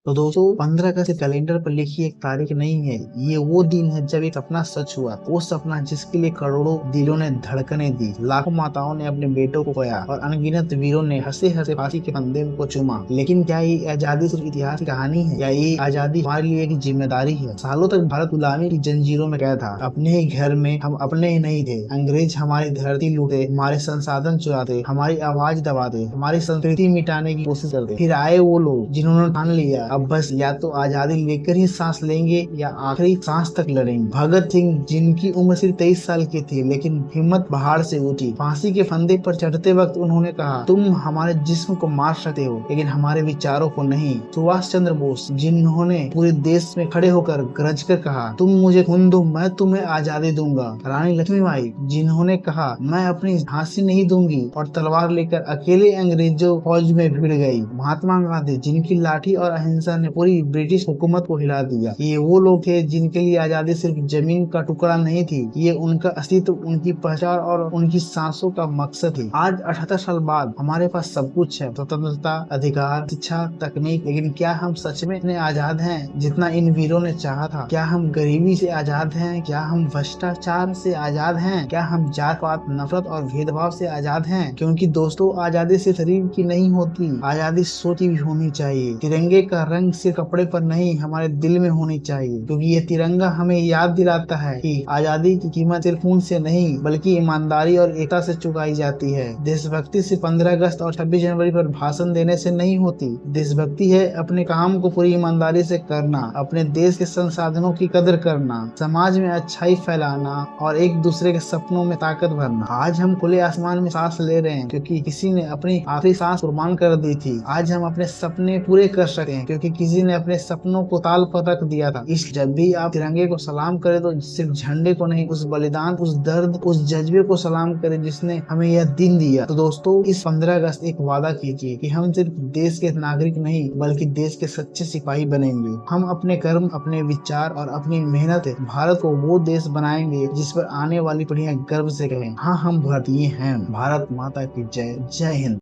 तो दोस्तों 15 अगस्त कैलेंडर पर लिखी एक तारीख नहीं है, ये वो दिन है जब एक सपना सच हुआ। वो सपना जिसके लिए करोड़ों दिलों ने धड़कने दी, लाखों माताओं ने अपने बेटों को खोया और अनगिनत वीरों ने हंसे हंसे फांसी के फंदे को चूमा। लेकिन क्या ये आजादी सिर्फ इतिहास की कहानी है या ये आजादी हमारे लिए एक जिम्मेदारी है? सालों तक भारत गुलामी की जंजीरों में कैद था। अपने ही घर में हम अपने ही नहीं थे। अंग्रेज हमारी धरती लूटे, हमारे संसाधन चुराते, हमारी आवाज दबाते, हमारी संस्कृति मिटाने की कोशिश करते। फिर आए वो लोग जिन्होंने ठान लिया अब बस या तो आजादी लेकर ही सांस लेंगे या आखिरी सांस तक लड़ेंगे। भगत सिंह, जिनकी उम्र सिर्फ 23 साल की थी लेकिन हिम्मत पहाड़ से उठी। फांसी के फंदे पर चढ़ते वक्त उन्होंने कहा, तुम हमारे जिस्म को मार सकते हो लेकिन हमारे विचारों को नहीं। सुभाष चंद्र बोस, जिन्होंने पूरे देश में खड़े होकर गरज कर कहा, तुम मुझे खून दो मैं तुम्हें आजादी दूंगा। रानी लक्ष्मीबाई, जिन्होंने कहा, मैं अपनी झांसी नहीं दूंगी और तलवार लेकर अकेले अंग्रेजों फौज में भिड़ गई। महात्मा गांधी, जिनकी लाठी और अहिंसा ने पूरी ब्रिटिश हुकूमत को हिला दिया। ये वो लोग थे जिनके लिए आजादी सिर्फ जमीन का टुकड़ा नहीं थी, ये उनका अस्तित्व, उनकी पहचान और उनकी सांसों का मकसद थी। आज 78 साल बाद हमारे पास सब कुछ है, स्वतंत्रता, अधिकार, शिक्षा, तकनीक, लेकिन क्या हम सच में इतने आजाद हैं जितना इन वीरों ने चाहा था? क्या हम गरीबी से आजाद हैं? क्या हम भ्रष्टाचार से आजाद हैं? क्या हम जात पात, नफरत और भेदभाव से आजाद हैं? क्योंकि दोस्तों, आजादी सिर्फ शरीर की नहीं होती, आजादी सोच की भी होनी चाहिए। तिरंगे का रंग सिर्फ कपड़े पर नहीं, हमारे दिल में होनी चाहिए, क्योंकि ये तिरंगा हमें याद दिलाता है कि आजादी की कीमत सिर्फ खून से नहीं बल्कि ईमानदारी और एकता से चुकाई जाती है। देशभक्ति सिर्फ 15 अगस्त और 26 जनवरी पर भाषण देने से नहीं होती। देशभक्ति है अपने काम को पूरी ईमानदारी से करना, अपने देश के संसाधनों की कदर करना, समाज में अच्छाई फैलाना और एक दूसरे के सपनों में ताकत भरना। आज हम खुले आसमान में सांस ले रहे हैं क्योंकि किसी ने अपनी आखिरी सांस कुर्बान कर दी थी। आज हम अपने सपने पूरे कर सकते हैं क्योंकि किसी ने अपने सपनों को ताल पर रख दिया था। इस जब भी आप तिरंगे को सलाम करें तो सिर्फ झंडे को नहीं, उस बलिदान, उस दर्द, उस जज्बे को सलाम करें जिसने हमें यह दिन दिया। तो दोस्तों, इस 15 अगस्त एक वादा कीजिए कि हम सिर्फ देश के नागरिक नहीं बल्कि देश के सच्चे सिपाही बनेंगे। हम अपने कर्म, अपने विचार और अपनी मेहनत से भारत को वो देश बनाएंगे जिस पर आने वाली पीढ़ियां गर्व से कहें, हाँ हम भारतीय हैं। भारत माता की जय। जय हिंद।